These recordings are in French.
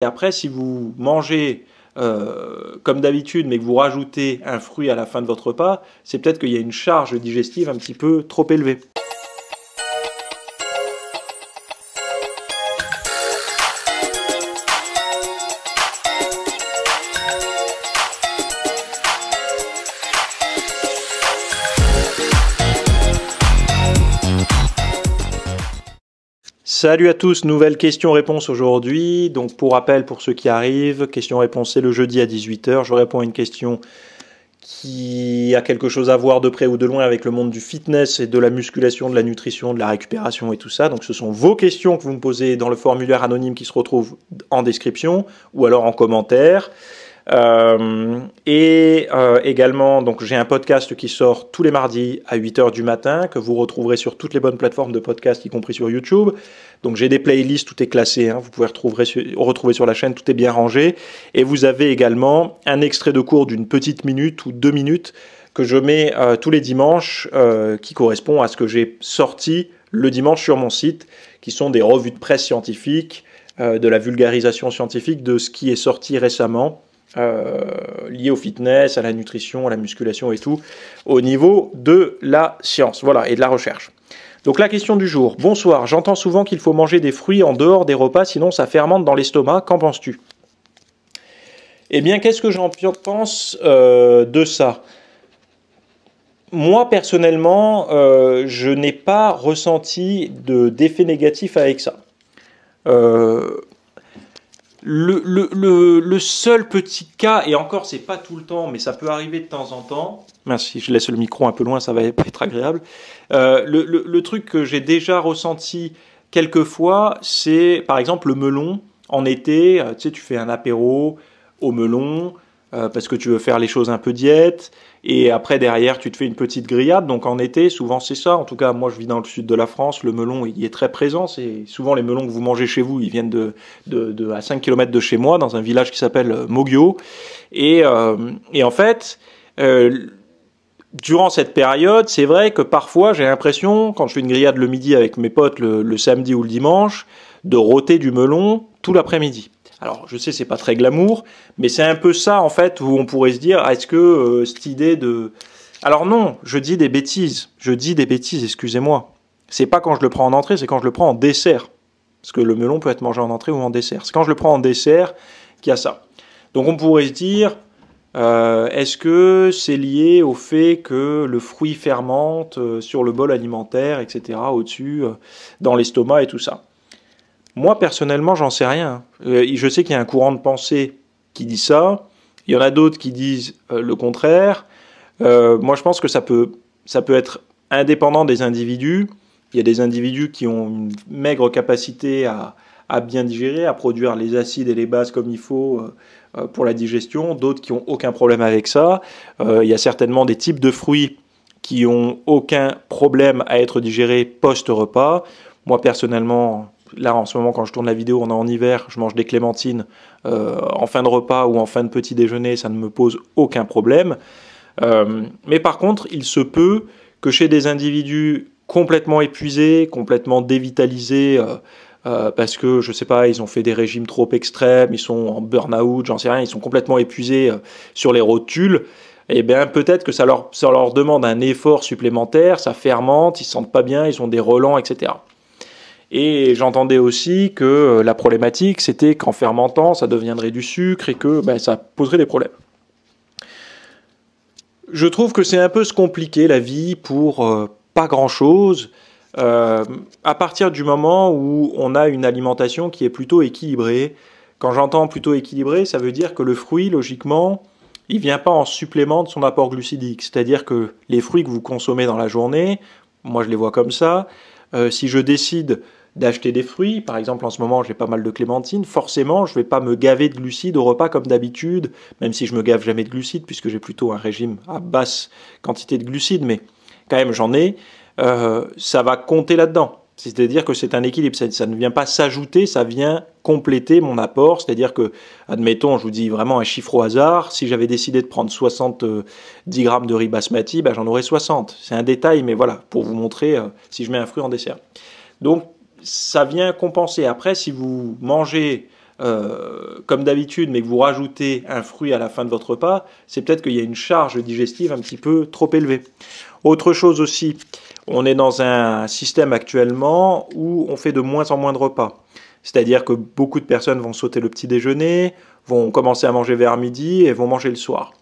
Et après, si vous mangez comme d'habitude, mais que vous rajoutez un fruit à la fin de votre repas, c'est peut-être qu'il y a une charge digestive un petit peu trop élevée. Salut à tous, nouvelle question-réponse aujourd'hui. Donc pour rappel, pour ceux qui arrivent, question-réponse c'est le jeudi à 18 h. Je réponds à une question qui a quelque chose à voir de près ou de loin avec le monde du fitness et de la musculation, de la nutrition, de la récupération et tout ça. Donc ce sont vos questions que vous me posez dans le formulaire anonyme qui se retrouve en description ou alors en commentaire. Également, donc j'ai un podcast qui sort tous les mardis à 8 h du matin, que vous retrouverez sur toutes les bonnes plateformes de podcast, y compris sur YouTube. Donc j'ai des playlists, tout est classé, hein, vous pouvez retrouver sur la chaîne, tout est bien rangé. Et vous avez également un extrait de cours d'une petite minute ou 2 minutes que je mets tous les dimanches, qui correspond à ce que j'ai sorti le dimanche sur mon site, qui sont des revues de presse scientifiques, de la vulgarisation scientifique de ce qui est sorti récemment. Lié au fitness, à la nutrition, à la musculation et tout, au niveau de la science, voilà, et de la recherche. Donc la question du jour. Bonsoir, j'entends souvent qu'il faut manger des fruits en dehors des repas, sinon ça fermente dans l'estomac. Qu'en penses-tu? Eh bien, qu'est-ce que j'en pense de ça? Moi, personnellement, je n'ai pas ressenti d'effet négatif avec ça. Le seul petit cas, et encore c'est pas tout le temps, mais ça peut arriver de temps en temps, merci, je laisse le micro un peu loin, ça va pas être agréable, le truc que j'ai déjà ressenti quelques fois, c'est par exemple le melon, en été, tu sais, tu fais un apéro au melon, parce que tu veux faire les choses un peu diète, et après derrière tu te fais une petite grillade. Donc en été souvent c'est ça, en tout cas moi je vis dans le sud de la France, le melon il est très présent, c'est souvent les melons que vous mangez chez vous, ils viennent à 5 km de chez moi, dans un village qui s'appelle Moguio, et en fait durant cette période, c'est vrai que parfois j'ai l'impression, quand je fais une grillade le midi avec mes potes le samedi ou le dimanche, de rôter du melon tout l'après-midi. Alors, je sais, c'est pas très glamour, mais c'est un peu ça, en fait, où on pourrait se dire, est-ce que cette idée de... Alors non, je dis des bêtises, excusez-moi. C'est pas quand je le prends en entrée, c'est quand je le prends en dessert. Parce que le melon peut être mangé en entrée ou en dessert. C'est quand je le prends en dessert qu'il y a ça. Donc on pourrait se dire, est-ce que c'est lié au fait que le fruit fermente sur le bol alimentaire, etc., au-dessus, dans l'estomac et tout ça? Moi, personnellement, j'en sais rien. Je sais qu'il y a un courant de pensée qui dit ça. Il y en a d'autres qui disent le contraire. Moi, je pense que ça peut être indépendant des individus. Il y a des individus qui ont une maigre capacité à bien digérer, à produire les acides et les bases comme il faut pour la digestion. D'autres qui n'ont aucun problème avec ça. Il y a certainement des types de fruits qui n'ont aucun problème à être digérés post-repas. Moi, personnellement... Là, en ce moment, quand je tourne la vidéo, on est en hiver, je mange des clémentines en fin de repas ou en fin de petit déjeuner, ça ne me pose aucun problème. Mais par contre, il se peut que chez des individus complètement épuisés, complètement dévitalisés, parce que, je sais pas, ils ont fait des régimes trop extrêmes, ils sont en burn-out, j'en sais rien, ils sont complètement épuisés sur les rotules, eh bien peut-être que ça leur demande un effort supplémentaire, ça fermente, ils se sentent pas bien, ils ont des relents, etc. Et j'entendais aussi que la problématique, c'était qu'en fermentant, ça deviendrait du sucre et que ça poserait des problèmes. Je trouve que c'est un peu se compliquer la vie pour pas grand-chose, à partir du moment où on a une alimentation qui est plutôt équilibrée. Quand j'entends plutôt équilibrée, ça veut dire que le fruit, logiquement, il vient pas en supplément de son apport glucidique. C'est-à-dire que les fruits que vous consommez dans la journée, moi je les vois comme ça, si je décide d'acheter des fruits, par exemple en ce moment j'ai pas mal de clémentines, forcément je vais pas me gaver de glucides au repas comme d'habitude, même si je me gave jamais de glucides puisque j'ai plutôt un régime à basse quantité de glucides, mais quand même j'en ai, ça va compter là-dedans. C'est-à-dire que c'est un équilibre, ça ne vient pas s'ajouter, ça vient compléter mon apport, c'est-à-dire que, admettons, je vous dis vraiment un chiffre au hasard, si j'avais décidé de prendre 70 grammes de riz basmati, j'en aurais 60. C'est un détail, mais voilà, pour vous montrer si je mets un fruit en dessert. Donc, ça vient compenser. Après, si vous mangez comme d'habitude, mais que vous rajoutez un fruit à la fin de votre repas, c'est peut-être qu'il y a une charge digestive un petit peu trop élevée. Autre chose aussi, on est dans un système actuellement où on fait de moins en moins de repas. C'est-à-dire que beaucoup de personnes vont sauter le petit déjeuner, vont commencer à manger vers midi et vont manger le soir.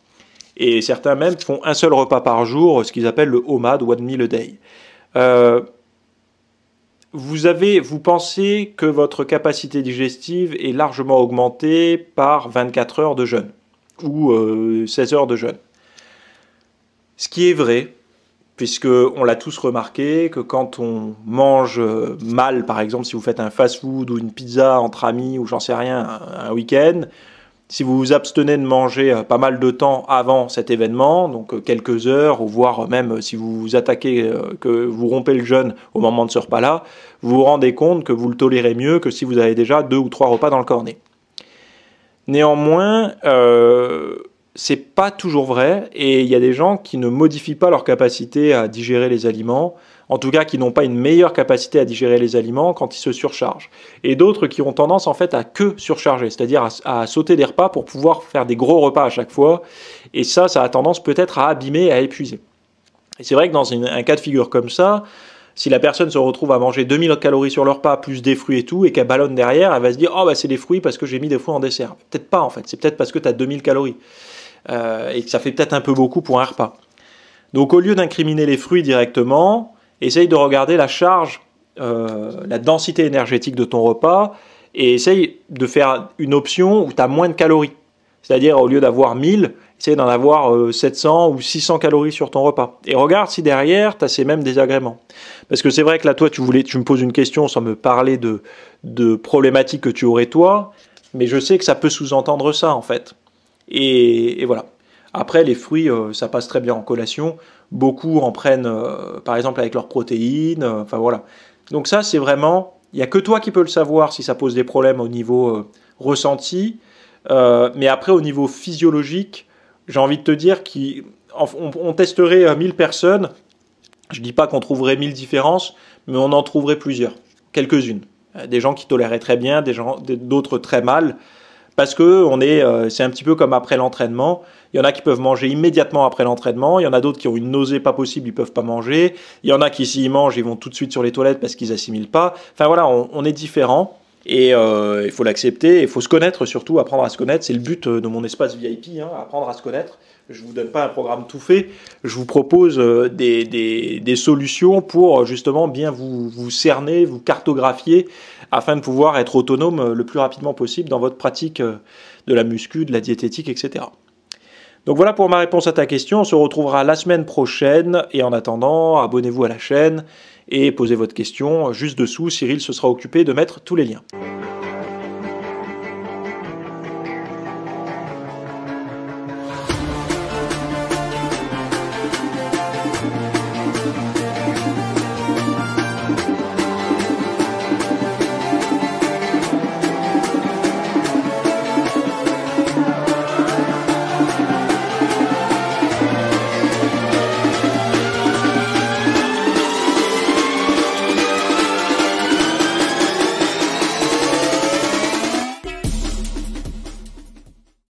Et certains même font un seul repas par jour, ce qu'ils appellent le OMAD, One Meal a Day. Vous pensez que votre capacité digestive est largement augmentée par 24 heures de jeûne ou 16 heures de jeûne. Ce qui est vrai, puisqu'on l'a tous remarqué, que quand on mange mal, par exemple, si vous faites un fast-food ou une pizza entre amis ou j'en sais rien, un week-end, si vous vous abstenez de manger pas mal de temps avant cet événement, donc quelques heures, ou voire même si vous vous attaquez, que vous rompez le jeûne au moment de ce repas-là, vous vous rendez compte que vous le tolérez mieux que si vous avez déjà 2 ou 3 repas dans le cornet. Néanmoins, c'est pas toujours vrai, et il y a des gens qui ne modifient pas leur capacité à digérer les aliments, en tout cas qui n'ont pas une meilleure capacité à digérer les aliments quand ils se surchargent. Et d'autres qui ont tendance en fait à que surcharger, c'est-à-dire à sauter des repas pour pouvoir faire des gros repas à chaque fois, et ça a tendance peut-être à abîmer, à épuiser. Et c'est vrai que dans un cas de figure comme ça, si la personne se retrouve à manger 2000 calories sur le repas, plus des fruits et tout, et qu'elle ballonne derrière, elle va se dire « Oh, bah c'est des fruits parce que j'ai mis des fruits en dessert ». Peut-être pas en fait, c'est peut-être parce que tu as 2000 calories. Et que ça fait peut-être un peu beaucoup pour un repas. Donc au lieu d'incriminer les fruits directement, essaye de regarder la charge, la densité énergétique de ton repas, et essaye de faire une option où tu as moins de calories. C'est-à-dire au lieu d'avoir 1000, essaye d'en avoir 700 ou 600 calories sur ton repas. Et regarde si derrière, tu as ces mêmes désagréments. Parce que c'est vrai que là, toi, tu me poses une question sans me parler de problématiques que tu aurais toi, mais je sais que ça peut sous-entendre ça en fait. Et voilà. Après, les fruits, ça passe très bien en collation. Beaucoup en prennent, par exemple, avec leurs protéines. Enfin, voilà. Donc ça, c'est vraiment... Il n'y a que toi qui peux le savoir si ça pose des problèmes au niveau ressenti. Mais après, au niveau physiologique, j'ai envie de te dire qu'on testerait 1000 personnes. Je ne dis pas qu'on trouverait 1000 différences, mais on en trouverait plusieurs. Quelques-unes. Des gens qui toléraient très bien, d'autres très mal. Parce que c'est un petit peu comme après l'entraînement. Il y en a qui peuvent manger immédiatement après l'entraînement. Il y en a d'autres qui ont une nausée pas possible, ils peuvent pas manger. Il y en a qui, s'ils mangent, ils vont tout de suite sur les toilettes parce qu'ils assimilent pas. Enfin voilà, on est différents. Et il faut l'accepter. Il faut se connaître surtout, apprendre à se connaître. C'est le but de mon espace VIP, hein, apprendre à se connaître. Je vous donne pas un programme tout fait. Je vous propose des solutions pour justement bien vous cerner, vous cartographier, afin de pouvoir être autonome le plus rapidement possible dans votre pratique de la muscu, de la diététique, etc. Donc voilà pour ma réponse à ta question. On se retrouvera la semaine prochaine. Et en attendant, abonnez-vous à la chaîne et posez votre question juste dessous. Cyril se sera occupé de mettre tous les liens.